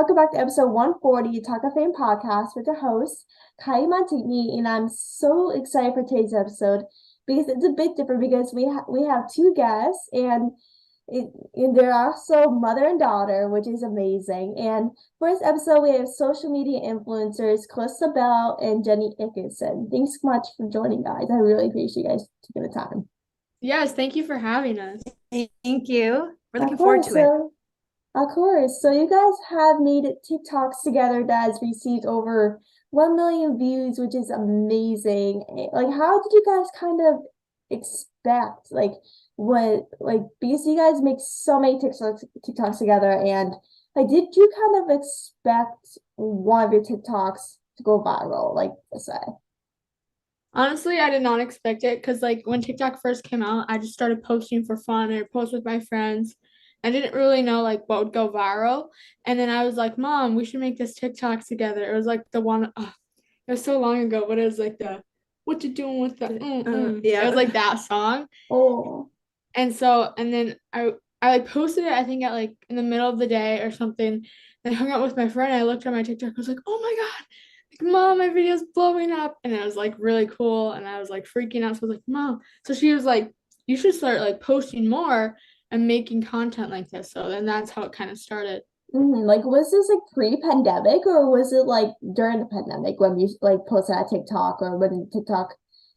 welcome back to episode 140 of Talk of Fame podcast with the host, Kyliemontigney, and I'm so excited for today's episode because it's a bit different because we have two guests and they're also mother and daughter, which is amazing. And for this episode, we have social media influencers, Calysta, Belle, and Jenny Erickson. Thanks so much for joining, guys. I really appreciate you guys taking the time. Yes, thank you for having us. Thank you. We're looking Of forward course, to it. Of course. So you guys have made TikToks together that has received over 1 million views, which is amazing. Like, how did you guys kind of expect, because you guys make so many TikToks together, and like, did you kind of expect one of your TikToks to go viral, like I say? Honestly, I did not expect it because like when TikTok first came out, I just started posting for fun or post with my friends. I didn't really know like what would go viral. And then I was like, Mom, we should make this TikTok together. It was like the one, it was so long ago, but it was like the what you doing with the Yeah. It was like that song. Oh, And then I like posted it, I think at like in the middle of the day or something. And I hung out with my friend. I looked at my TikTok. I was like, oh my God, like Mom, my video's blowing up. And it was like really cool. And I was like freaking out. So I was like, Mom. So she was like, you should start like posting more and making content like this. So then that's how it kind of started. like, was this like pre-pandemic or was it like during the pandemic when you like posted at TikTok, or when TikTok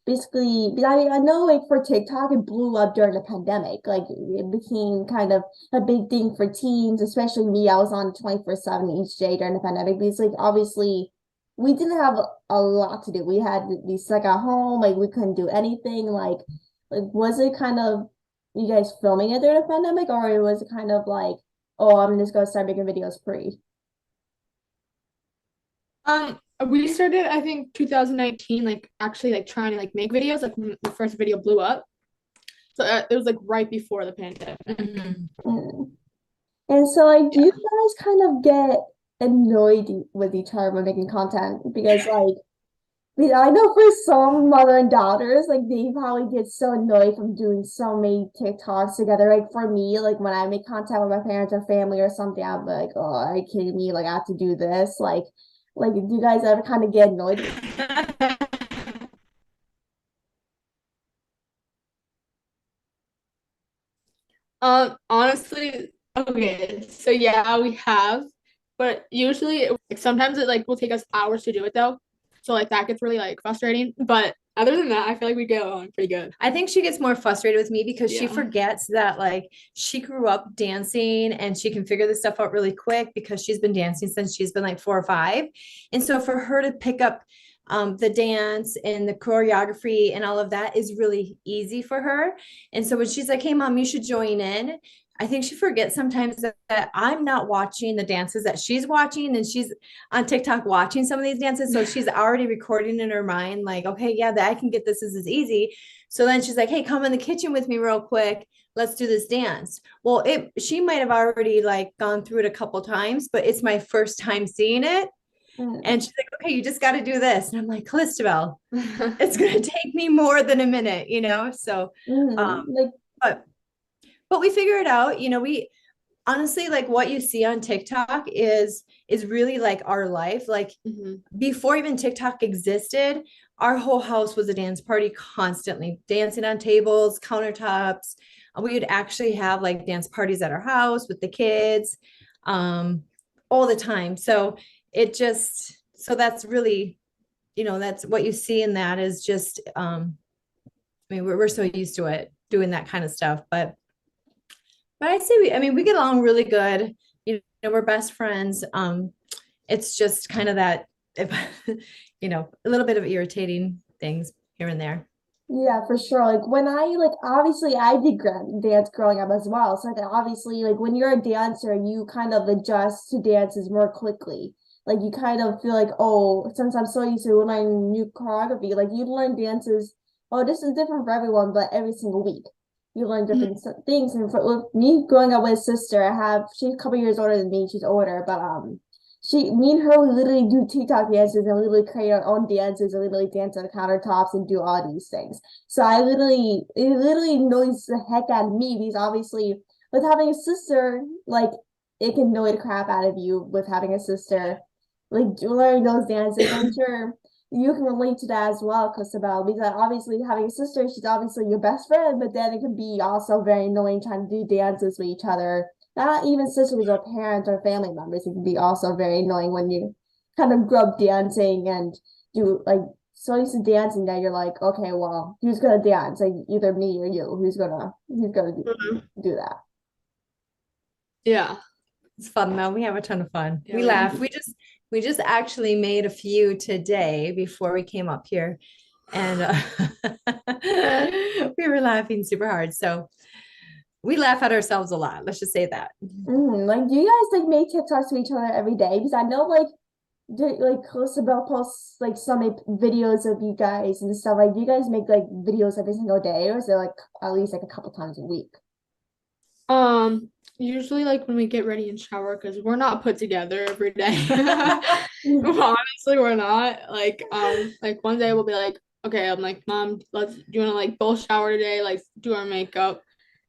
basically, I mean, I know like for TikTok it blew up during the pandemic. Like it became kind of a big thing for teens, especially me. I was on 24/7 each day during the pandemic because like obviously we didn't have a lot to do. We had to be stuck at home, like we couldn't do anything. Like was it kind of you guys filming it during the pandemic, or it was kind of like, oh, I'm just gonna start making videos free? We started, I think, 2019, like actually like trying to like make videos, like when the first video blew up. So it was like right before the pandemic. Mhm. Mm. And so, like, do Yeah. you guys kind of get annoyed with each other when making content? Because, like, I know for some mother and daughters, like, they probably get so annoyed from doing so many TikToks together. Like, for me, like, when I make content with my parents or family or something, I'm like, oh, are you kidding me? Like, I have to do this. Like, do you guys ever kind of get annoyed? Honestly, okay, so yeah, we have, but usually, like sometimes it like will take us hours to do it though, so like that gets really like frustrating. But other than that, I feel like we get along pretty good. I think she gets more frustrated with me because she Yeah. forgets that like she grew up dancing and she can figure this stuff out really quick because she's been dancing since she's been like 4 or 5. And so for her to pick up the dance and the choreography and all of that is really easy for her. And so when she's like, hey, Mom, you should join in. I think she forgets sometimes that I'm not watching the dances that she's watching, and she's on TikTok watching some of these dances. So she's already recording in her mind, like, okay, yeah, that I can get this. This is easy. So then she's like, hey, come in the kitchen with me real quick. Let's do this dance. Well, she might have already like gone through it a couple times, but it's my first time seeing it. Mm, And she's like, okay, you just got to do this. And I'm like, Calista, it's going to take me more than a minute, you know? So, like, but, but we figure it out, you know, we honestly, like what you see on TikTok is really like our life. Like Mhm. before even TikTok existed, our whole house was a dance party, constantly dancing on tables, countertops. We would actually have like dance parties at our house with the kids, um, all the time. So that's really, you know, that's what you see in that is just, I mean, we're so used to it doing that kind of stuff, but I'd say I mean, we get along really good. You know, we're best friends. It's just kind of that, if, you know, a little bit of irritating things here and there. yeah, for sure. Like when obviously I did dance growing up as well. So like obviously like when you're a dancer, you kind of adjust to dances more quickly. Like you kind of feel like, oh, since I'm so used to learning new choreography, like you learn dances. Oh, this is different for everyone, but every single week you learn different things. And with me growing up with a sister, she's a couple years older than me. She's older, but me and her, we literally do TikTok dances and we literally create our own dances and we literally dance on the countertops and do all these things. So it literally annoys the heck out of me because obviously with having a sister, like it can annoy the crap out of you with having a sister, like learning those dances. I'm sure you can relate to that as well, Christabel, because obviously having a sister, she's obviously your best friend, but then it can be also very annoying trying to do dances with each other. Not even sisters or parents or family members. It can be also very annoying when you kind of grow up dancing and do like so used to dancing that you're like, okay, well, who's gonna dance? Like either me or you. Who's gonna do that? Yeah. It's fun though. We have a ton of fun. Yeah, We laugh. We just actually made a few today before we came up here, and we were laughing super hard. So we laugh at ourselves a lot. Let's just say that. Like, do you guys like make TikToks to each other every day? Because I know like Calysta posts like some videos of you guys and stuff. Like, do you guys make like videos every single day, or is it like at least like a couple times a week? Usually like when we get ready and shower, because we're not put together every day. Honestly, we're not. Like one day we'll be like, okay, I'm like, Mom, do you wanna like both shower today, like do our makeup?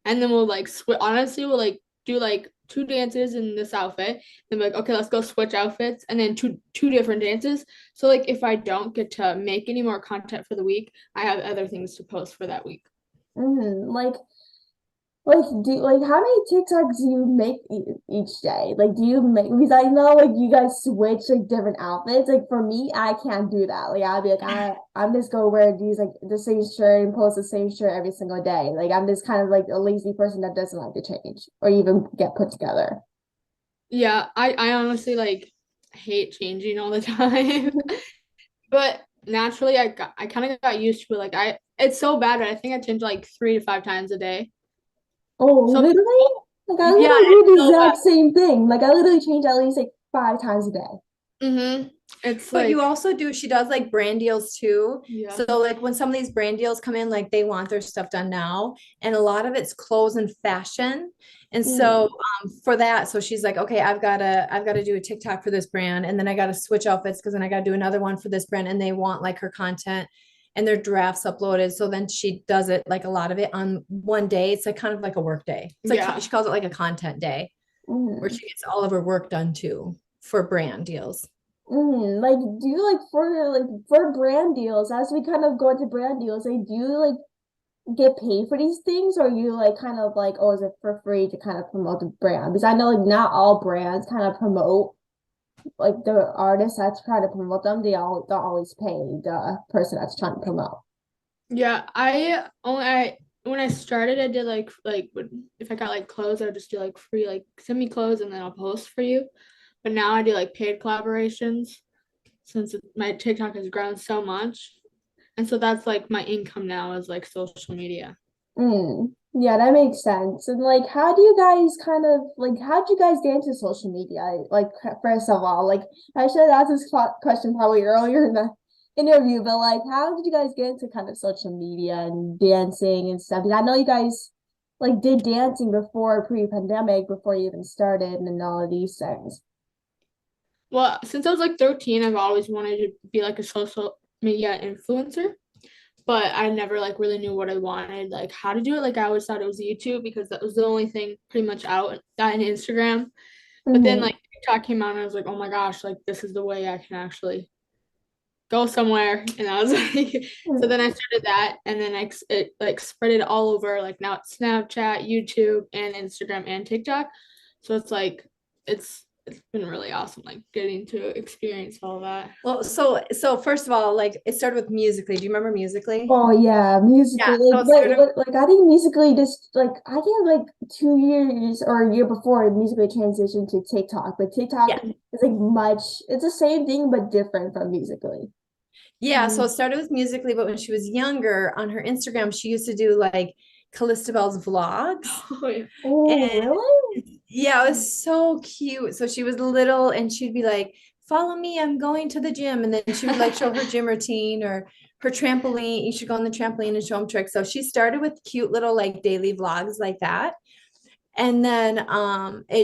And then we'll like honestly, we'll like do like two dances in this outfit. Then like, okay, let's go switch outfits and then two different dances. So like if I don't get to make any more content for the week, I have other things to post for that week. Like like how many TikToks do you make each day? Like do you make because I know like you guys switch like different outfits. Like for me, I can't do that. Like I'll be like I'm just gonna wear these like the same shirt and post the same shirt every single day. Like I'm just kind of like a lazy person that doesn't like to change or even get put together. Yeah, I honestly like hate changing all the time. But naturally I kind of got used to it. Like it's so bad, but I think I change like 3 to 5 times a day. Oh, So literally? Like I yeah, literally do it's the so bad. exact same thing. Like I literally change at least like 5 times a day. Mm-hmm. It's But you like, also do, she does like brand deals too. yeah. So like when some of these brand deals come in, like they want their stuff done now. And a lot of it's clothes and fashion. And so Mm. for that, so she's like, okay, I've gotta do a TikTok for this brand. And then I gotta switch outfits because then I gotta do another one for this brand. And they want like her content and their drafts uploaded. So then she does it like a lot of it on one day. It's like kind of like a work day. It's like Yeah. she calls it like a content day where Mm. she gets all of her work done too for brand deals. Like do you like for brand deals as we kind of go into brand deals, like do you like get paid for these things or you like kind of like oh is it for free to kind of promote the brand? Because I know like not all brands kind of promote like the artists that's trying to promote them, they all don't always pay the person that's trying to promote. Yeah, I when I started I did if I got like clothes I would just do like free like send me clothes and then I'll post for you. But now I do like paid collaborations since my TikTok has grown so much. And so that's like my income now is like social media. Yeah, that makes sense. And like, how do you guys kind of like, how do you guys get into social media? Like, first of all, like, I should have asked this question probably earlier in the interview, but like, how did you guys get into kind of social media and dancing and stuff? Because I know you guys like did dancing before pre-pandemic, before you even started and all of these things. Well, since I was like 13, I've always wanted to be like a social media influencer, but I never like really knew what I wanted, like how to do it. Like I always thought it was YouTube because that was the only thing pretty much out, that and Instagram. But then Mm-hmm. like TikTok came out and I was like, oh my gosh, like this is the way I can actually go somewhere. And I was like, so then I started that and then it like spread it all over. Like now it's Snapchat, YouTube, and Instagram and TikTok. So it's like it's been really awesome, like getting to experience all that. Well, so first of all, like it started with Musically. Do you remember Musically? Oh yeah, Yeah. musically So like it started. like I think musically just like I think like 2 years or a year before musically transitioned to TikTok, but TikTok Yeah. is like much it's the same thing but different from musically. Yeah. So it started with Musically, but when she was younger on her Instagram, she used to do like Calysta Belle's vlogs. Oh yeah. Oh, And really? yeah, it was so cute. So she was little and she'd be like, follow me, I'm going to the gym. And then she would like show her gym routine or her trampoline. You should go on the trampoline and show them tricks. So she started with cute little like daily vlogs like that. And then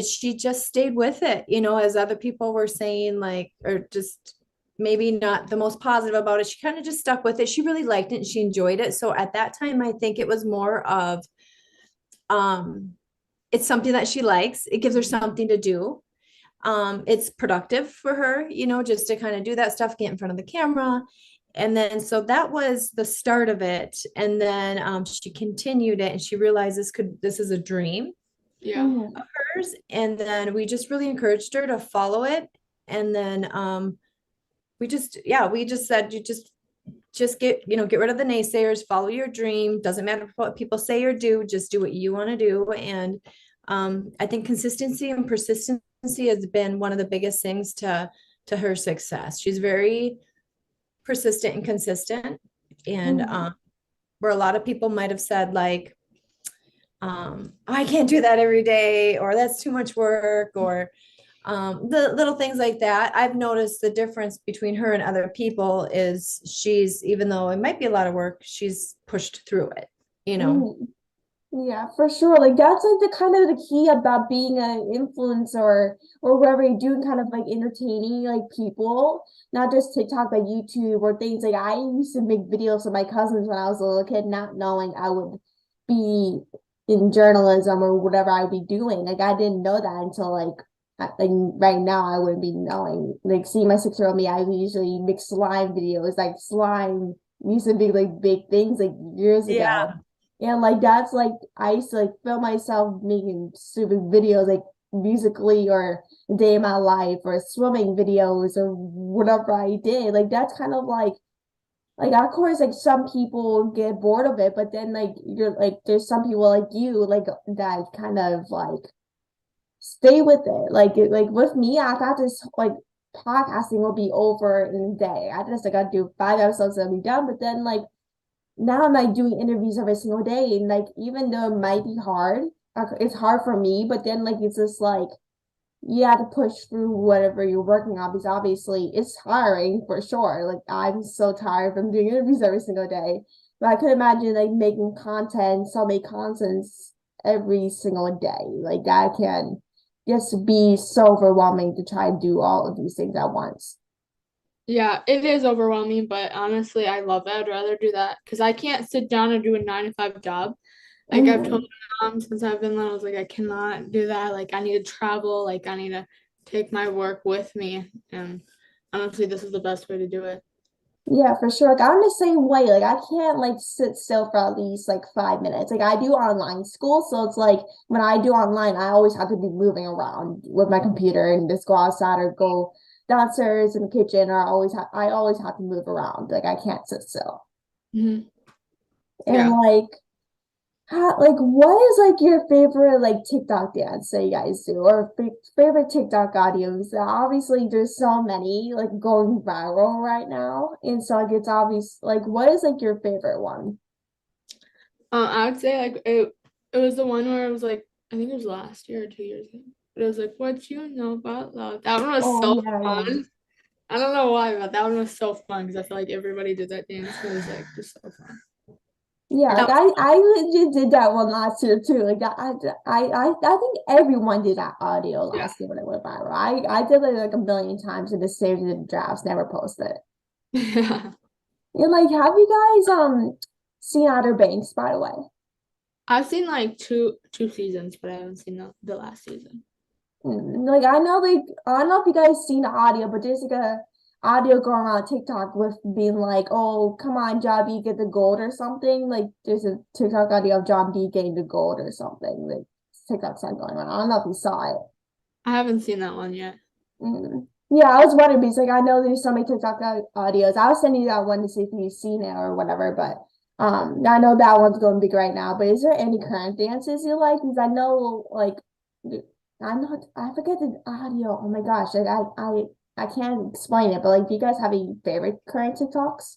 she just stayed with it, as other people were saying, like, or just maybe not the most positive about it. She kind of just stuck with it. She really liked it and she enjoyed it. So at that time, I think it was more of um it's something that she likes. It gives her something to do. It's productive for her, just to kind of do that stuff, get in front of the camera. And then, so that was the start of it. And then she continued it and she realized this is a dream Yeah. Mhm. hers. And then we just really encouraged her to follow it. And then we just said, you just get rid of the naysayers, follow your dream. Doesn't matter what people say or do, just do what you want to do. And I think consistency and persistency has been one of the biggest things to her success. She's very persistent and consistent. And Mhm. where a lot of people might have said like, I can't do that every day, or that's too much work, or the little things like that. I've noticed the difference between her and other people is even though it might be a lot of work, she's pushed through it, Mhm. Yeah, for sure. Like that's like the kind of the key about being an influencer or whatever you're doing, kind of like entertaining like people, not just TikTok, but YouTube or things. Like I used to make videos with my cousins when I was a little kid, not knowing I would be in journalism or whatever I would be doing. Like I didn't know that until like right now I wouldn't be knowing. Like see my 6-year-old me, I usually make slime videos. Like slime used to be like big things like years Yeah. ago. And like that's like I used to like film myself making stupid videos like musically or day in my life or swimming videos or whatever I did. Like that's kind of like of course like some people get bored of it, but then like you're like there's some people like you like that kind of like stay with it. Like with me, I thought this like podcasting will be over in a day. I just like I do 5 episodes and be done, but then like now I'm like doing interviews every single day, and like even though it might be hard, it's hard for me, but then like it's just like you have to push through whatever you're working on because obviously it's tiring for sure. Like I'm so tired from doing interviews every single day. But I could imagine like making content, so many contents every single day. Like that can just be so overwhelming to try and do all of these things at once. Yeah, it is overwhelming, but honestly, I love it. I'd rather do that because I can't sit down and do a 9 to 5 job. Like I've told Mhm. my mom since I've been little, I was like, I cannot do that. Like I need to travel. Like I need to take my work with me. And honestly, this is the best way to do it. Yeah, for sure. Like I'm the same way. Like I can't like sit still for at least like 5 minutes. Like I do online school, so it's like when I do online, I always have to be moving around with my computer and just go outside or go downstairs in the kitchen, or I always have to move around. Like I can't sit still. Hmm. And Yeah. like what is like your favorite like TikTok dance that you guys do or favorite TikTok audios? Obviously, there's so many like going viral right now, and so like it's obvious. Like, what is like your favorite one? I would say like it was the one where it was like I think it was last year or 2 years ago. But it was like what you know about love. That one was Oh so yeah, yeah. fun. I don't know why, but that one was so fun because I feel like everybody did that dance. It was like just so fun. Yeah, like That was I legit did that one last year too. Like I think everyone did that audio Yeah. last year when it went viral. I did it like a million times and just saved it in drafts, never posted it. Yeah. And like, have you guys seen Outer Banks, by the way? I've seen like two seasons, but I haven't seen the last season. Like I don't know if you guys seen the audio, but there's like a audio going around TikTok with being like, "Oh, come on, John B, get the gold" or something. Like there's a TikTok audio of John B getting the gold or something. Like TikTok's not going around. I don't know if you saw it. I haven't seen that one yet. Yeah, I was wondering because like I know there's so many TikTok audios. I was sending you that one to see if you've seen it or whatever, but I know that one's going big right now. But is there any current dances you like? Because I know like I'm not I forget the audio. Oh my gosh, like I can't explain it, but like do you guys have any favorite current TikToks?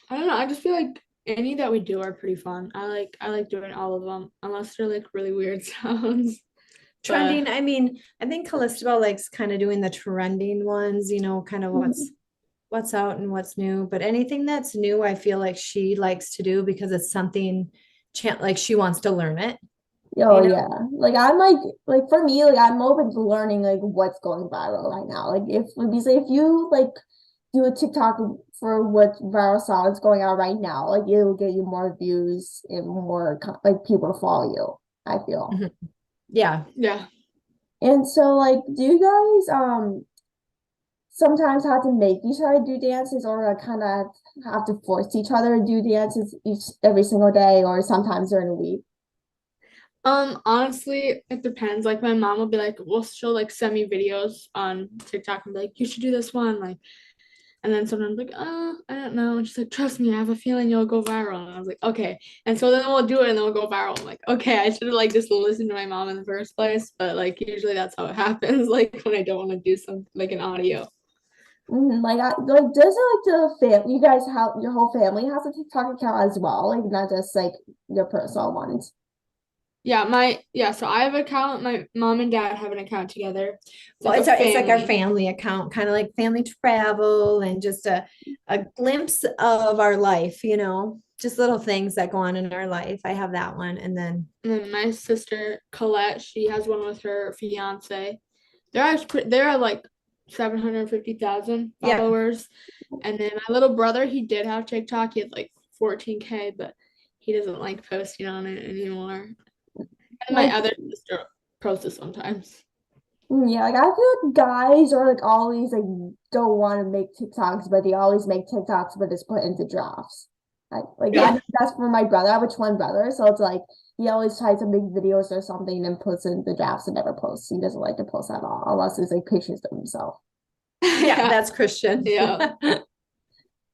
I don't know. I just feel like any that we do are pretty fun. I like doing all of them, unless they're like really weird sounds. But trending. I mean, I think Calysta likes kind of doing the trending ones, kind of Mhm. what's out and what's new. But anything that's new, I feel like she likes to do because it's something like she wants to learn it, Oh you know? yeah. Like I'm like for me, like I'm open to learning like what's going viral right now. Like if you like do a TikTok for what viral song is going on right now, like it will get you more views and more like people to follow you. I feel. Mhm. Yeah. Yeah. And so like do you guys sometimes have to make each other do dances or like kind of have to force each other to do dances every single day or sometimes during the week? Honestly, it depends. Like my mom will be like, well, she'll like send me videos on TikTok and be like, you should do this one. Like, and then sometimes like, I don't know. And she's like, trust me, I have a feeling you'll go viral. And I was like, okay. And so then we'll do it and then we'll go viral. I'm like, okay, I should have like just listened to my mom in the first place. But like usually that's how it happens, like when I don't want to do something like an audio. Like like does it like the family you guys have your whole family has a TikTok account as well, like not just like your personal ones? So I have an account, my mom and dad have an account together. It's Well, like a it's like our family. family account, kind of like family travel and just a glimpse of our life, just little things that go on in our life. I have that one. And then And then my sister Colette, she has one with her fiance. They're like 750,000 yeah. followers. And then my little brother, he did have TikTok. He had like 14K, but he doesn't like posting on it anymore. And my Like other sister posts it sometimes. yeah, like I feel like guys are like always like don't want to make TikToks, but they always make TikToks, but it's put into drafts. Like I Yeah. think that's for my brother. I have a twin brother, so it's like he always tries to make videos or something and puts in the drafts and never posts. He doesn't like to post at all, unless it's like pictures of himself. Yeah, Yeah. that's Christian. Yeah.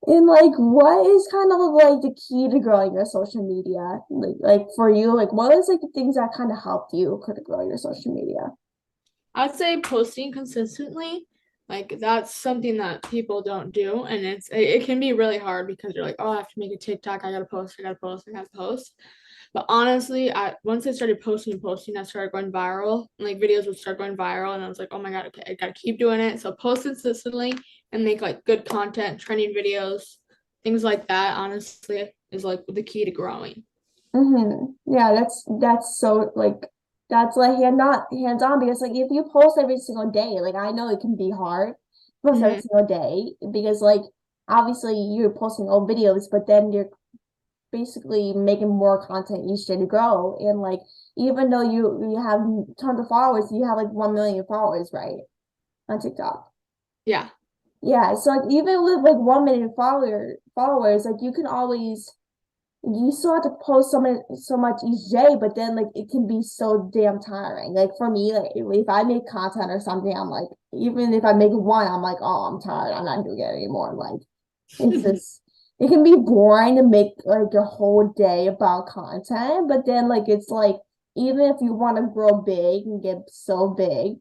And like, what is kind of like the key to growing your social media? Like for you, like what is like the things that kind of helped you kind of grow your social media? I'd say posting consistently, like that's something that people don't do, and it can be really hard because you're like, oh, I have to make a TikTok, I gotta post, I gotta post, I gotta post. But honestly, I once I started posting, I started going viral. And, like videos would start going viral, and I was like, oh my god, okay, I gotta keep doing it. So post consistently and make like good content, trending videos, things like that. Honestly, is like the key to growing. Yeah, that's so like that's like not hands on because like if you post every single day, like I know it can be hard to post every Mhm. single day because like obviously you're posting old videos, but then you're basically making more content each day to grow. And like even though you have tons of followers, you have like 1 million followers, right? On TikTok. Yeah. Yeah, so like even with like 1 million followers, like you can always you still have to post so much each day, but then like it can be so damn tiring. Like for me, like if I make content or something, I'm like, even if I make one, I'm like, oh, I'm tired. I'm not doing it anymore. Like it's just it can be boring to make like your whole day about content, but then like it's like even if you want to grow big and get so big,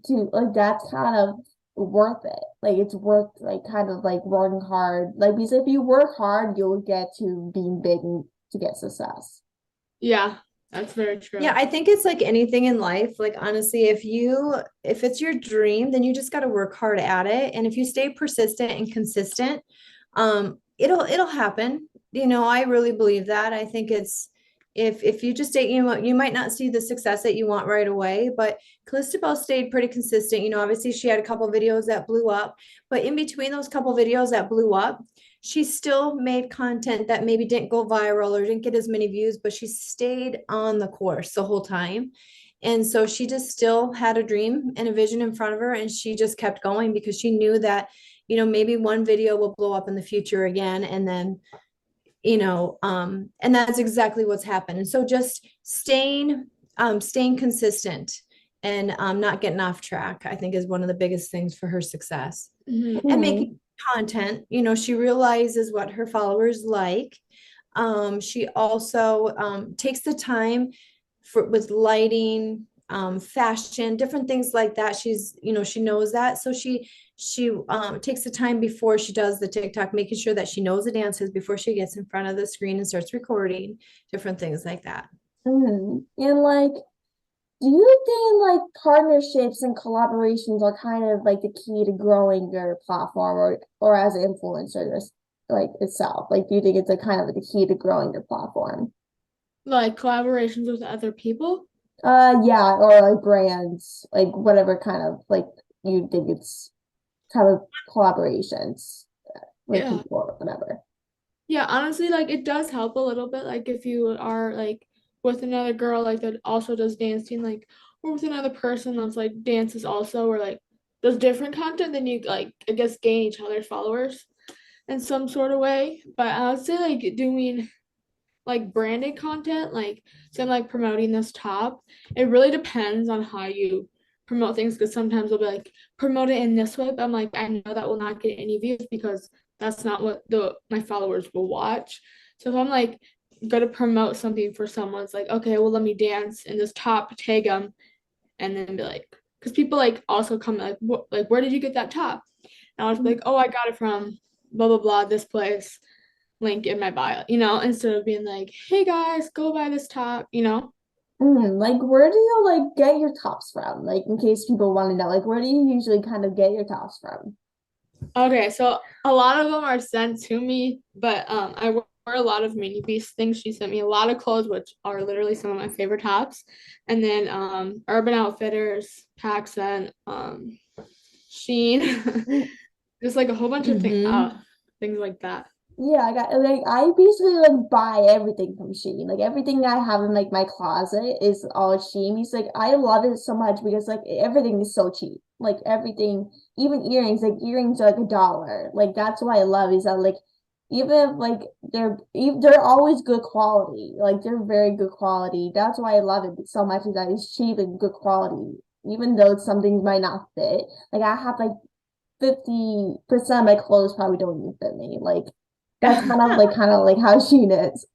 to like that's kind of worth it. Like it's worth like kind of like working hard. Like because if you work hard, you'll get to being big and to get success. Yeah, that's very Yeah, true. I think it's like anything in life. Like honestly, if it's your dream, then you just got to work hard at it. And if you stay persistent and consistent, it'll happen. I really believe that. I think it's if you just stay, you might not see the success that you want right away, but Calysta stayed pretty consistent. Obviously she had a couple videos that blew up, but in between those couple videos that blew up, she still made content that maybe didn't go viral or didn't get as many views, but she stayed on the course the whole time. And so she just still had a dream and a vision in front of her. And she just kept going because she knew that, maybe one video will blow up in the future again. And then, and that's exactly what's happened. And so just staying consistent and not getting off track, I think is one of the biggest things for her success Mhm. and Mhm. making content. She realizes what her followers like. She also takes the time with lighting, fashion, different things like that. She knows that. So she takes the time before she does the TikTok, making sure that she knows the dances before she gets in front of the screen and starts recording, different things like that. And like, do you think like partnerships and collaborations are kind of like the key to growing your platform or as an influencer just like itself? Like, do you think it's a kind of the key to growing your platform? Like collaborations with other people. Yeah, or like brands, like whatever kind of like you think it's kind of collaborations with Yeah. people or whatever. Yeah, honestly, like it does help a little bit. Like if you are like with another girl like that also does dancing, like, or with another person that's like dances also, or like does different content, then you like I guess gain each other's followers in some sort of way. But I would say like doing like branded content, like so I'm like promoting this top. It really depends on how you promote things because sometimes I'll be like promote it in this way, but I'm like I know that will not get any views because that's not what the my followers will watch. So if I'm like going to promote something for someone, it's like okay, well let me dance in this top, tag them, and then be like, because people like also come like what like where did you get that top? And I was like, oh I got it from blah blah blah this place, link in my bio, instead of being like, hey guys, go buy this top, Like, where do you like get your tops from? Like, in case people want to know, like, where do you usually kind of get your tops from? Okay, so a lot of them are sent to me, but I wear a lot of mini piece things. She sent me a lot of clothes, which are literally some of my favorite tops. And then Urban Outfitters, PacSun, Sheen, just like a whole bunch of things like that. Yeah, I basically like buy everything from Shein. Like everything I have in like my closet is all Shein. It's like I love it so much because like everything is so cheap. Like everything, even earrings, like earrings are like $1. Like that's what I love is that like even if like they're always good quality. Like they're very good quality. That's why I love it so much is that it's cheap and good quality. Even though some things might not fit. Like I have like 50% of my clothes probably don't even fit me. Like that's kind of like how Shein is.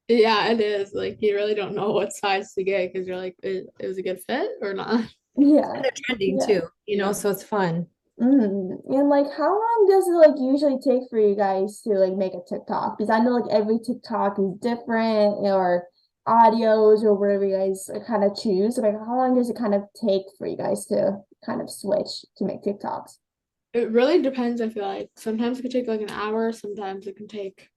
Yeah, it is. Like you really don't know what size to get because you're like, it was a good fit or not? Yeah. And they're trending Yeah. too, so it's fun. And like how long does it like usually take for you guys to like make a TikTok? Because I know like every TikTok is different or audios or whatever you guys kind of choose. Like how long does it kind of take for you guys to kind of switch to make TikToks? It really depends, I feel like. Sometimes it could take like an hour, sometimes it can take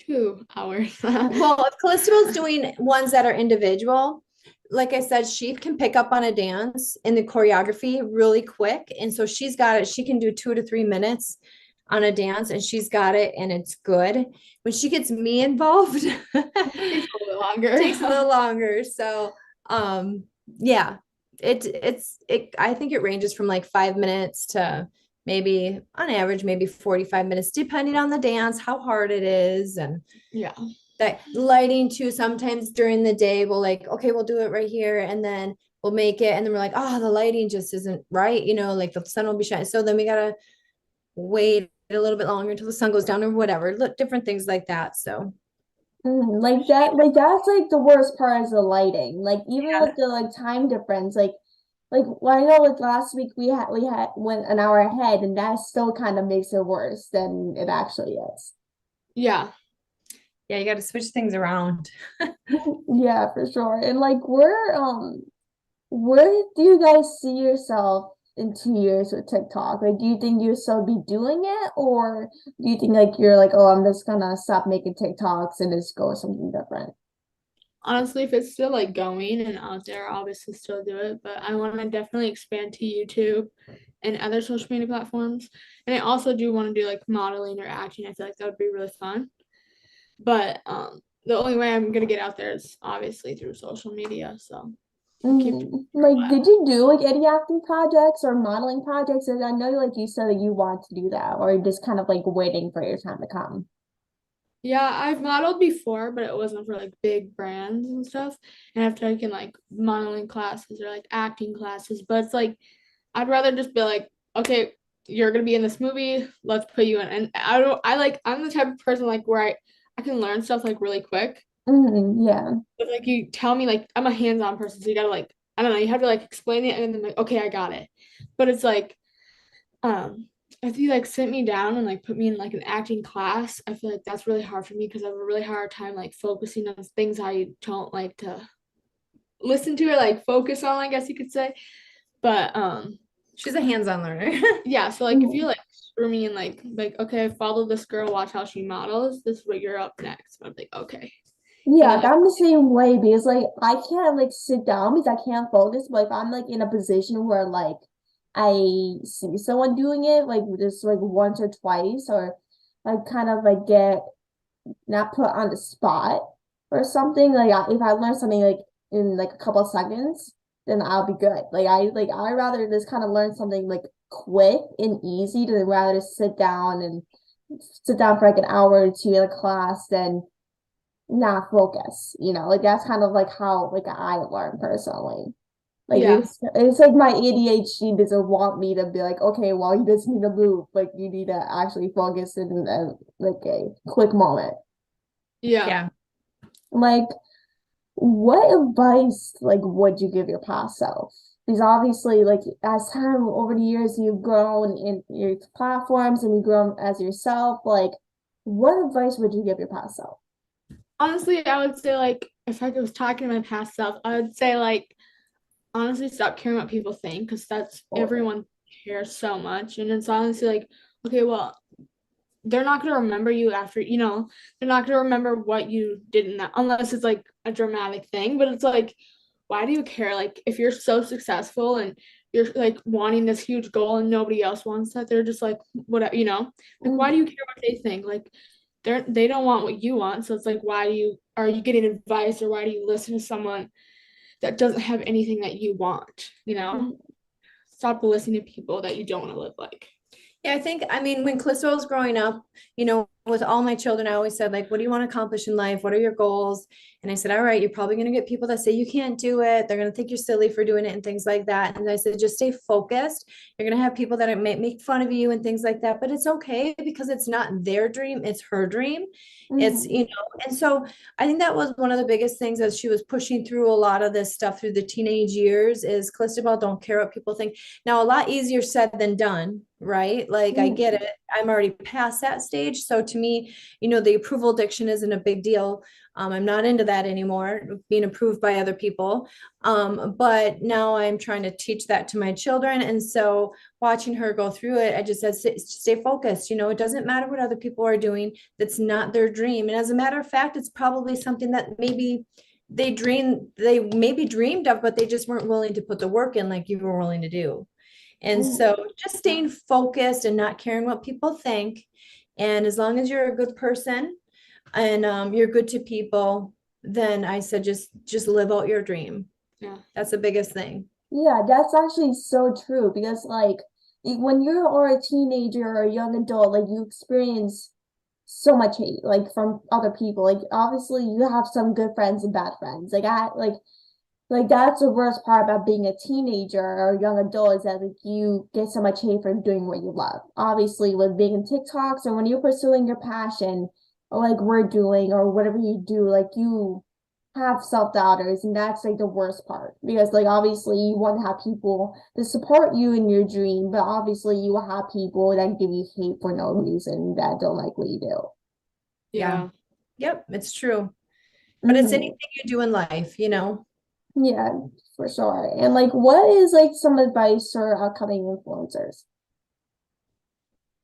2 hours. Well, if Callista's doing ones that are individual, like I said, she can pick up on a dance in the choreography really quick. And so she's got it. She can do 2 to 3 minutes on a dance and she's got it and it's good. When she gets me involved, It takes a little longer. takes a little longer. So yeah, I think it ranges from like 5 minutes to maybe on average, maybe 45 minutes, depending on the dance, how hard it is. And Yeah. that lighting too, sometimes during the day we'll like, okay, we'll do it right here. And then we'll make it. And then we're like, oh, the lighting just isn't right. Like the sun will be shining. So then we gotta wait a little bit longer until the sun goes down or whatever. Look, different things like that. So Like that's like the worst part is the lighting. Like even yeah. with the like time difference, like well, I know like last week we had went an hour ahead and that still kind of makes it worse than it actually is. Yeah. Yeah, you got to switch things around. Yeah, for sure. And like where do you guys see yourself in 2 years with TikTok? Like do you think you'll still be doing it or do you think like you're like, oh, I'm just gonna stop making TikToks and just go with something different? Honestly, if it's still like going and out there, I'll obviously still do it. But I want to definitely expand to YouTube and other social media platforms. And I also do want to do like modeling or acting. I feel like that would be really fun. But the only way I'm gonna get out there is obviously through social media. So I'll keep Like, did you do like any acting projects or modeling projects? And I know, like you said that you want to do that, or you're just kind of like waiting for your time to come. Yeah, I've modeled before, but it wasn't for like big brands and stuff. And I've taken like modeling classes or like acting classes, but it's like I'd rather just be like, okay, you're gonna be in this movie, let's put you in. And I'm the type of person like where I can learn stuff like really quick. Yeah. But like you tell me like I'm a hands-on person, so you gotta like I don't know, you have to like explain it and then like, okay, I got it. But it's like if you like sit me down and like put me in like an acting class, I feel like that's really hard for me because I have a really hard time like focusing on things I don't like to listen to or like focus on, I guess you could say. But She's a hands-on learner. yeah, so like if you Mhm. like screw me and like okay, follow this girl, watch how she models, this is what you're up next. I'm like, okay. And Yeah, then like I'm the same way because like I can't like sit down because I can't focus. But if I'm like in a position where like I see someone doing it, like just like once or twice, or like kind of like get not put on the spot or something, like if I learn something like in like a couple of seconds, then I'll be good. I rather just kind of learn something like quick and easy than rather just sit down for like an hour or two in a class than not focus. Like that's kind of like how like I learn personally. Like Yeah. it's like my ADHD doesn't want me to be like, okay, well, you just need to move. Like you need to actually focus in like a quick moment. Yeah. Yeah. Like, what advice like would you give your past self? Because obviously, like as time over the years, you've grown in your platforms and you've grown as yourself. Like, what advice would you give your past self? Honestly, I would say like if I was talking to my past self, I would say like honestly stop caring what people think because that's Or everyone cares so much. And it's honestly like, okay, well, they're not gonna remember you after, they're not gonna remember what you did in that unless it's like a dramatic thing. But it's like, why do you care? Like if you're so successful and you're like wanting this huge goal and nobody else wants that, they're just like, whatever, like why do you care what they think? Like they don't want what you want. So it's like, are you getting advice or why do you listen to someone that doesn't have anything that you want? Stop listening to people that you don't want to live like. Yeah, I mean, when Calysta was growing up, with all my children, I always said, like, what do you want to accomplish in life? What are your goals? And I said, all right, you're probably going to get people that say you can't do it. They're going to think you're silly for doing it and things like that. And I said, just stay focused. You're going to have people that may make fun of you and things like that, but it's okay because it's not their dream, it's her dream. It's, Mhm. and so I think that was one of the biggest things as she was pushing through a lot of this stuff through the teenage years is Calysta, don't care what people think. Now, a lot easier said than done, right? Like I get Mhm. it. I'm already past that stage. So to me, the approval addiction isn't a big deal. I'm not into that anymore, being approved by other people. But now I'm trying to teach that to my children. And so watching her go through it, I just said, stay focused. It doesn't matter what other people are doing. That's not their dream. And as a matter of fact, it's probably something that maybe they maybe dreamed of, but they just weren't willing to put the work in like you were willing to do. And Mhm. so just staying focused and not caring what people think. And as long as you're a good person and you're good to people, then I said just live out your dream. Yeah. That's the biggest thing. Yeah, that's actually so true because like when you're a teenager or a young adult, like you experience so much hate like from other people. Like obviously you have some good friends and bad friends. Like that's the worst part about being a teenager or a young adult is that like you get so much hate for doing what you love. Obviously with being in TikToks or when you're pursuing your passion or like we're doing or whatever you do, like you have self-doubters and that's like the worst part because like obviously you want to have people to support you in your dream, but obviously you will have people that give you hate for no reason that don't like what you do. Yeah. Yeah. Yep, it's true. But it's Hmm. anything you do in life. Yeah, for sure. And like what is like some advice for upcoming influencers?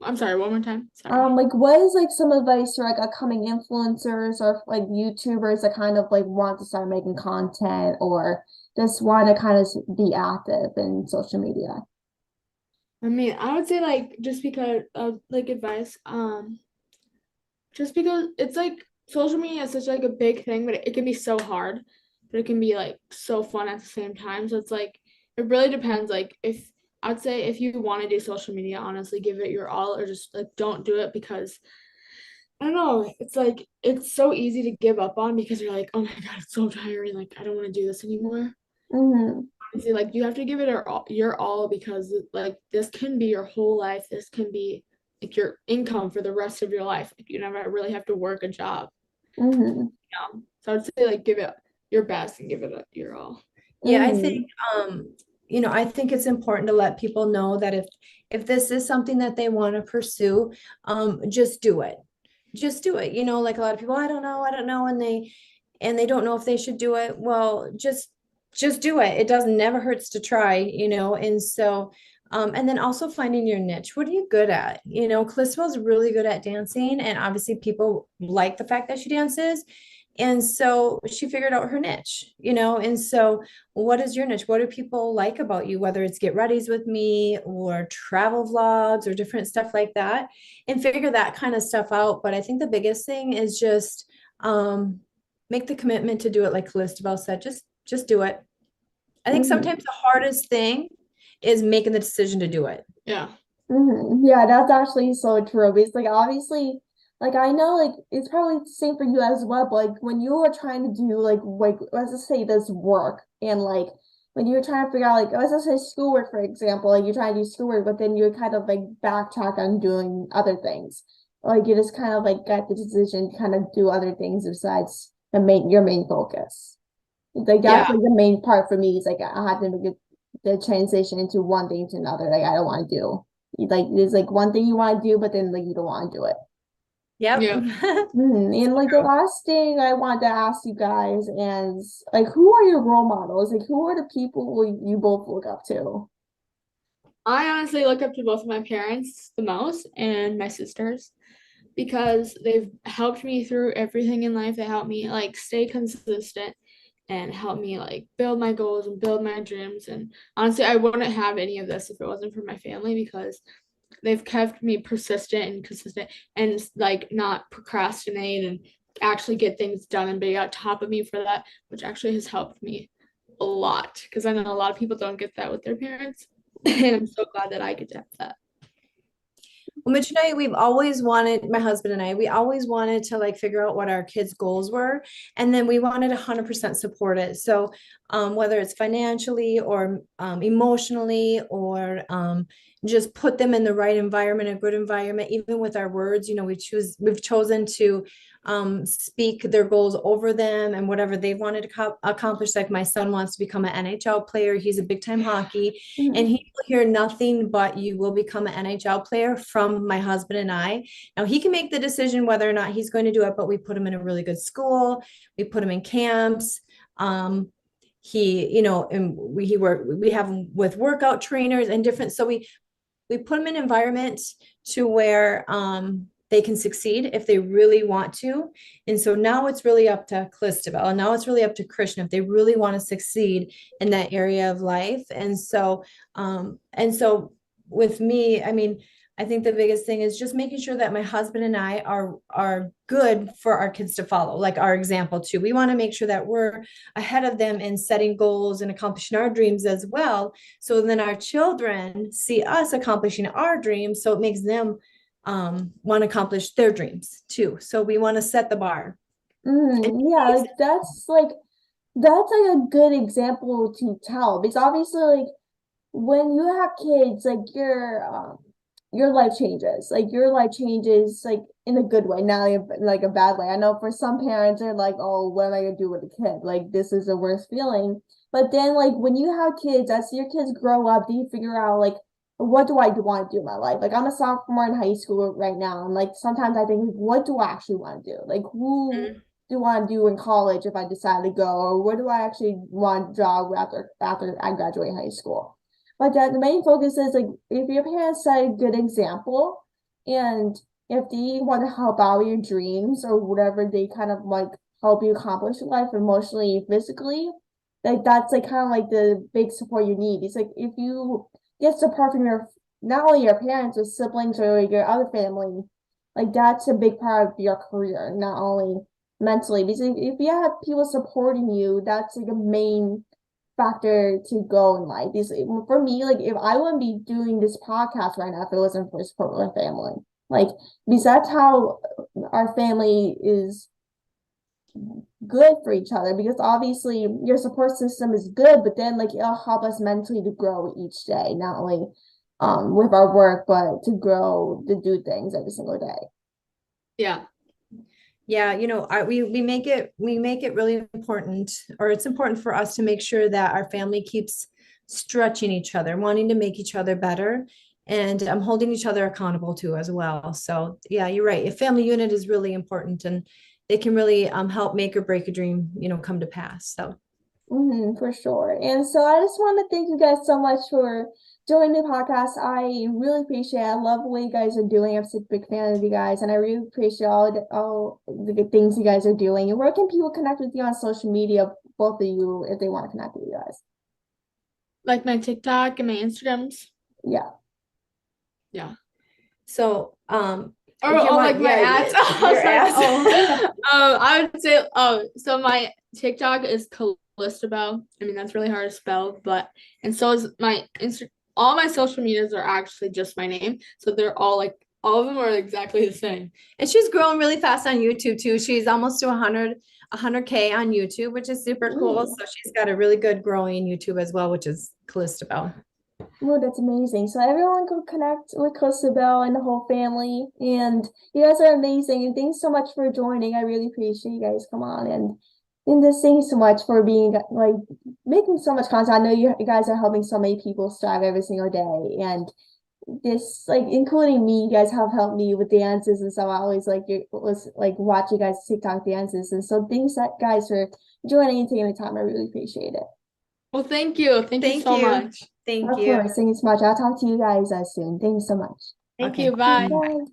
I'm sorry, one more time. Sorry. Like what is like some advice for like upcoming influencers or like YouTubers that kind of like want to start making content or just want to kind of be active in social media? I mean, I would say like just because of like advice, just because it's like social media is such like a big thing, but it can be so hard, but it can be like so fun at the same time. So it's like it really depends. Like if I'd say if you want to do social media, honestly, give it your all, or just like don't do it because I don't know. It's like it's so easy to give up on because you're like, oh my God, it's so tiring. Like I don't want to do this anymore. Mm-hmm. Honestly, like you have to give it your all because like this can be your whole life. This can be like your income for the rest of your life. Like you never really have to work a job. Mm-hmm. So I'd say like give it your best and give it your all. Yeah, I think Mm-hmm. I think it's important to let people know that if this is something that they want to pursue, just do it. Just do it. Like a lot of people, I don't know, and they don't know if they should do it. Well, just do it. It doesn't never hurts to try. And so and then also finding your niche. What are you good at? Callista's really good at dancing, and obviously people like the fact that she dances. And so she figured out her niche. And so what is your niche? What do people like about you? Whether it's get readies with me or travel vlogs or different stuff like that, and figure that kind of stuff out. But I think the biggest thing is just make the commitment to do it, like Calysta said, just do it. I think Mhm. sometimes the hardest thing is making the decision to do it. Yeah. Yeah, that's actually so true. Because like obviously, like I know like it's probably the same for you as well, but like when you are trying to do like let's just say this work and like when you're trying to figure out like let's just say schoolwork, for example, like you're trying to do schoolwork, but then you're kind of like backtrack on doing other things. Like you just kind of like got the decision to kind of do other things besides your main focus. Like Yeah. that's like the main part for me is like I have to make the transition into one thing to another. Like I don't want to do. Like there's like one thing you want to do, but then like you don't want to do it. Yep. Yeah. And like the last thing I want to ask you guys is like who are your role models? Like who are the people you both look up to? I honestly look up to both of my parents the most and my sisters because they've helped me through everything in life. They helped me like stay consistent and help me like build my goals and build my dreams. And honestly, I wouldn't have any of this if it wasn't for my family because they've kept me persistent and consistent and like not procrastinate and actually get things done and be on top of me for that, which actually has helped me a lot because I know a lot of people don't get that with their parents. And I'm so glad that I get to have that. Well, Mitch and I, we've always wanted, my husband and I, we always wanted to like figure out what our kids' goals were. And then we wanted 100% support it. So whether it's financially or emotionally or just put them in the right environment, a good environment, even with our words, you know, we've chosen to speak their goals over them and whatever they wanted to accomplish. Like my son wants to become an NHL player. He's a big time hockey and he will hear nothing but you will become an NHL player from my husband and I. Now he can make the decision whether or not he's going to do it, but we put him in a really good school. We put him in camps. He, you know, and we have him with workout trainers and different. So we put them in an environment to where they can succeed if they really want to. And so now it's really up to Calysta, and now it's really up to Krishna if they really want to succeed in that area of life. And so with me, I mean, I think the biggest thing is just making sure that my husband and I are good for our kids to follow, like our example too. We want to make sure that we're ahead of them in setting goals and accomplishing our dreams as well. So then our children see us accomplishing our dreams. So it makes them want to accomplish their dreams too. So we want to set the bar. Yeah, like that's like a good example to tell because obviously like when you have kids, like your life changes. Like your life changes like in a good way, not like a bad way. I know for some parents they're like, oh, what am I gonna do with a kid? Like this is the worst feeling. But then like when you have kids, as your kids grow up, do you figure out like what do I want to do in my life? Like I'm a sophomore in high school right now, and like sometimes I think, what do I actually want to do? Like who do I want to do in college if I decide to go, or what do I actually want to job after I graduate high school? But the main focus is like if your parents set a good example and if they want to help out your dreams or whatever they kind of like help you accomplish in life emotionally, physically, like that's like kind of like the big support you need. It's like if you get support from your not only your parents or siblings or like your other family, like that's a big part of your career, not only mentally. Because if you have people supporting you, that's like a main factor to go in life. Is for me, like if I wouldn't be doing this podcast right now if it wasn't for support with my family. Like because that's how our family is good for each other because obviously your support system is good, but then like it'll help us mentally to grow each day, not only with our work, but to grow to do things every single day. Yeah. Yeah, you know, we make it really important, or it's important for us to make sure that our family keeps stretching each other, wanting to make each other better, and holding each other accountable too as well. So yeah, you're right. A family unit is really important, and they can really help make or break a dream, you know, come to pass. So For sure. And so I just want to thank you guys so much for joining the podcast. I really appreciate it. I love what you guys are doing. I'm such a big fan of you guys, and I really appreciate all the good things you guys are doing. And where can people connect with you on social media, both of you, if they want to connect with you guys? Like my TikTok and my Instagrams. Yeah. Yeah. So Or If you want- like my yeah, ads. I was your like, ads. I would say, so my TikTok is Calysta Belle. I mean, that's really hard to spell, and so is my all my social medias are actually just my name. So they're all of them are exactly the same. And she's growing really fast on YouTube too. She's almost to 100K on YouTube, which is super cool. So she's got a really good growing YouTube as well, which is Calysta Belle. Oh, that's amazing. So everyone can connect with Belle and the whole family. And you guys are amazing. And thanks so much for joining. I really appreciate you guys come on and just thanks so much for being making so much content. I know you guys are helping so many people strive every single day. And this including me, you guys have helped me with dances and so I always watch you guys TikTok dances. And so thanks guys for joining and taking the time. I really appreciate it. Well, thank you. Thank you so much. Thank Of you. course, thanks so much. I'll talk to you guys soon. Thanks so much. Thank Okay. you. Bye. Bye.